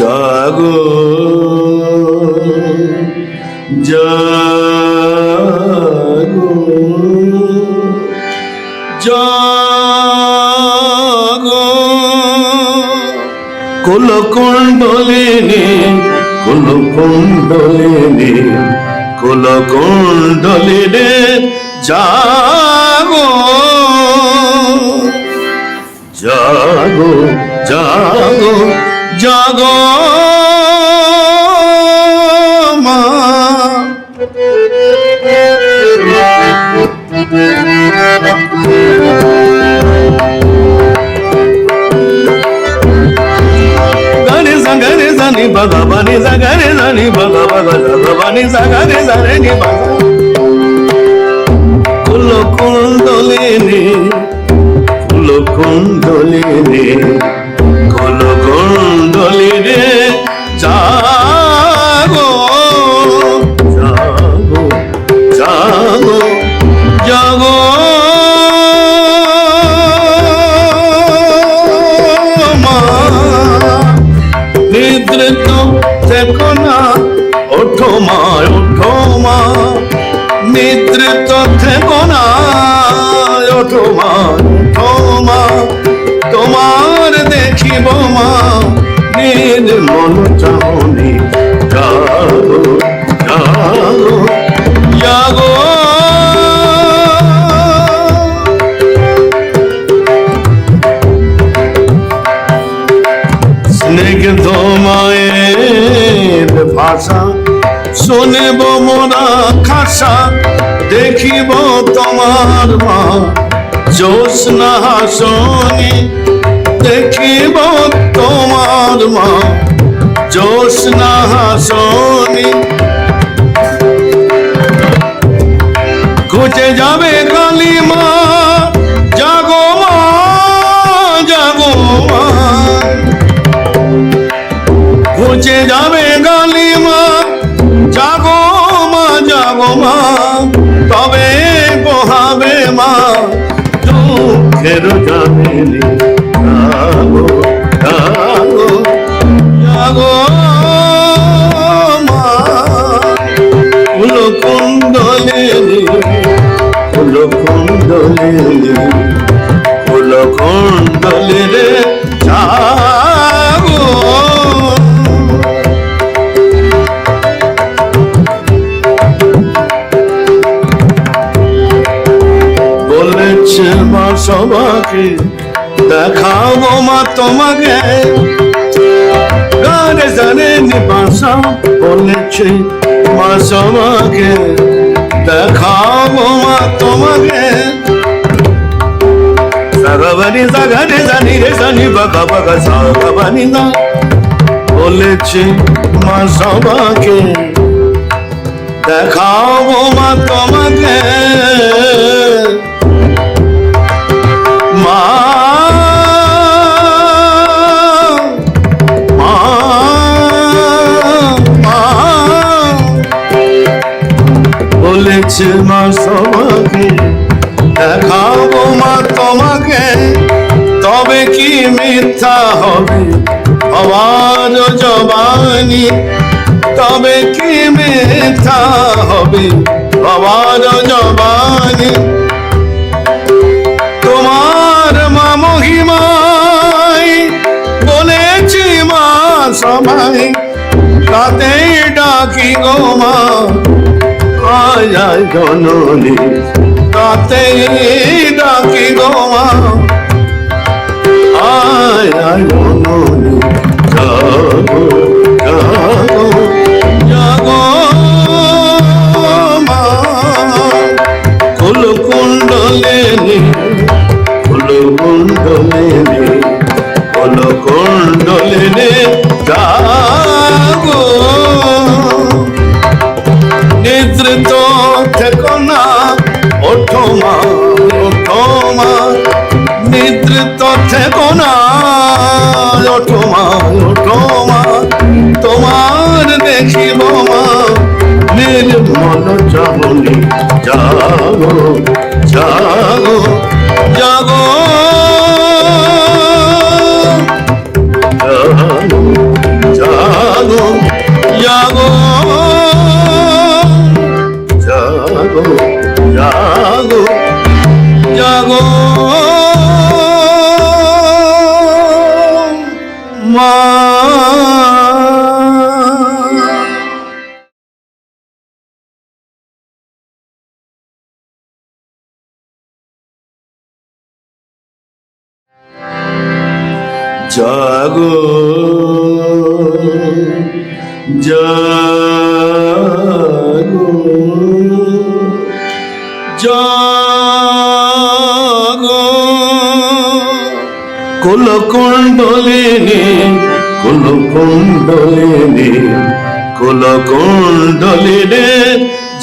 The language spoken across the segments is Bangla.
জাগো জাগো জাগো কুলকুণ্ডলিনী কুলকুণ্ডলিনী কুলকুণ্ডলিনী জাগো জাগো জাগো জাগো মা গানে জাগানে জানি ভগবানি জাগানে জানি ভগবানি জাগানে জানি কুলকুণ্ডলিনী কুলকুণ্ডলিনী কুলকুণ্ডলিনী জাগো জাগো জাগো জাগো মা নিদ্রিত থেকো না ওঠো মা ওঠো মা নিদ্রিত থেকো না ওঠো মা ওঠো মা তোমার দেখিব মা নিজ মন চাহনি জাগো জাগো জাগো স্নিগ্ধ মায়ের ভাষা শুনব মোরা খাসা দেখিব তোমার মা জ্যোৎস্না হাসনি দেখিব তোমার মা জ্যোৎস্না হাসনি ঘুচে যাবে কালী মা জাগো মা জাগো মা ঘুচে যাবে কালী মা জাগো মা জাগো মা তবে পোহাবে মা দুঃখের জামিনী জাগো জাগো জাগো মা কুলকুণ্ডলিনী কুলকুণ্ডলিনী কুলকুণ্ডলিনী জাগো বলেছে মা সবাকে দেখাবো মা তোমাকে গানে জানে নিবাসা বলেছে মা সবাকে দেখাবো মা তোমাকে সাগাবানি জাগানে জানি রে জানি বাগা বাগা সাগাবানি না বলেছে মা সবাকে দেখাবো মা তোমাকে মা মা মা বলেছে মা সবাকে দেখাবো মা তোমাকে তবে কি মিথ্যা হবে আমার জবানি তবে কি মিথ্যা হবে আমার জবানি তোমার মা মহিমায় বলেছি মা সবাই তাতে ডাকি গো মা আয় আয় জননী তাতে ডাকি গো মা আয় আয় জননী জাগো জাগো জাগো মা কুলকুণ্ডলিনী কুলকুণ্ডলিনী কুলকুণ্ডলিনী জাগো নিদ্রিত থেকো না ওঠো মা ওঠো মা নিদ্রিত থেকো না ওঠো মা ওঠো মা তোমার দেখিব মা নির্মল চাহনি জাগো জাগো জাগো জাগো মা। জাগো জাগো জাগো কুলকুণ্ডলিনী কুলকুণ্ডলিনী কুলকুণ্ডলিনী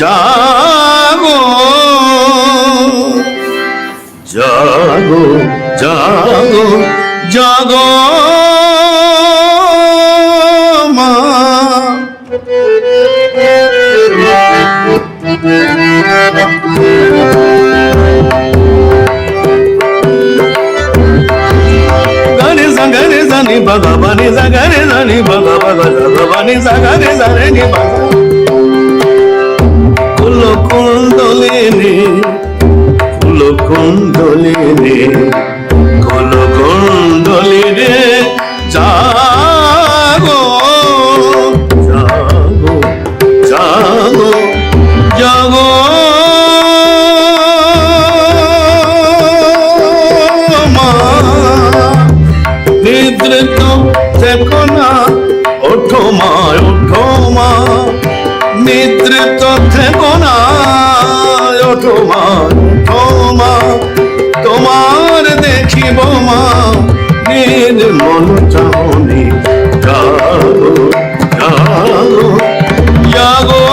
জাগো জাগো জাগো জাগো মা। গানে সাগরে জানি ভগবানি সাগরে জানি ভগবানি সাগরে জানি কুলকুণ্ডলিনী কুলকুণ্ডলিনী কুলকুণ্ডলিনী জাগো জাগো জাগো জাগো মা। নিদ্রিত থেকো না ওঠো মা ওঠো মা। নিদ্রিত থেকো না ওঠো মা ওঠো মা। তোমার দেখিব মা নির্মল চাহনি জাগো জাগো জাগো।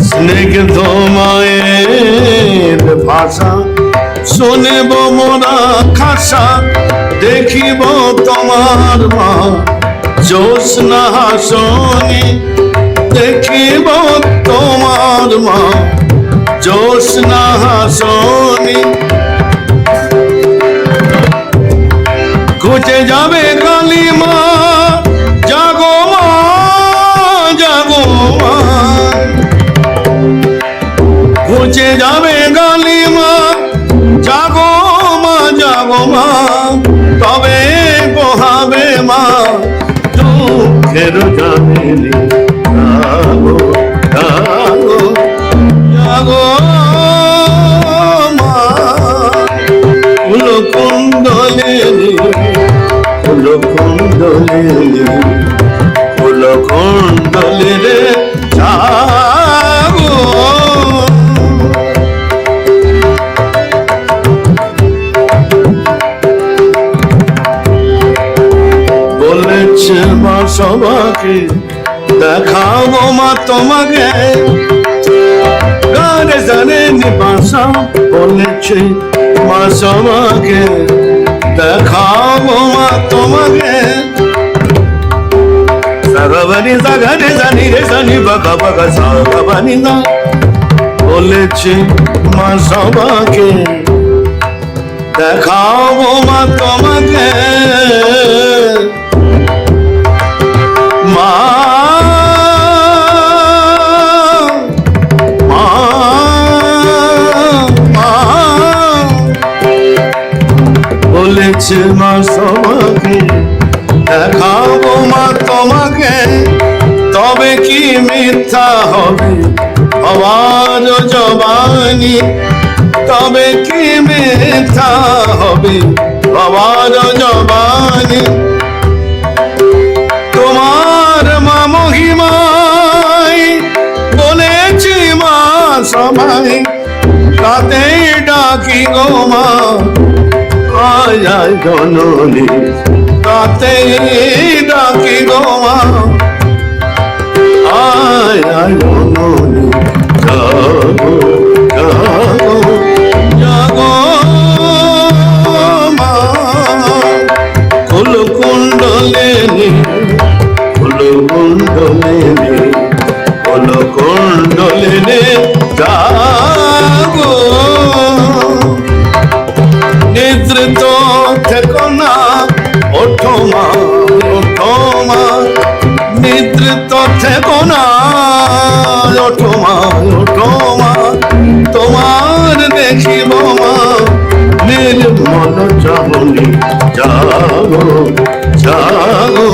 স্নিগ্ধ মায়ের ভাষা শুনিব মোরা খাসা। দেখিব তোমার মা জ্যোৎস্না হাসনি। দেখিব তোমার মা জ্যোৎস্না হাসনি। ঘুচে যাবে কালী মা জাগো মা জাগো মা। ঘুচে যাবে কালী মা জাগো মা জাগো মা। তবে পোহাবে মা দুঃখের জামিনী জাগো জাগো জাগো মা। কুলকুণ্ডলিনী কুলকুণ্ডলিনী কুলকুণ্ডলিনী জাগো। বলেছে মা সবাকে দেখাবো মা তোমাকে। গানে জানে নিবাসা বলেছে মা সবাকে দেখাবো মা তোমাকে। সাগবানি সাগরে জানি রে জানি বাগা বাগা সাগবানি না। বলেছে মা সবাকে দেখাবো মা তোমাকে। মা মা মা বলেছে মা সবাকে দেখাবো মা তোমাকে। তবে কি মিথ্যা হবে আমার জবানি। তবে কি মিথ্যা হবে আমার জবানি। তোমার মা মহিমায় বলেছি মা সবাই। তাতেই ডাকি গো মা আয় আয় জননী। তাতেই ডাকি গো মা আয় আয় জননী। জাগো জাগো জাগো মা। কুলকুণ্ডলিনী কুলকুণ্ডলিনী কুলকুণ্ডলিনী জাগো। নিদ্রিত থেকো না ওঠো মা ওঠো মা। নিদ্রিত থেকো না, ওঠো মা, ওঠো মা, তোমার দেখিব মা নির্মল চাহনি, জাগো জাগো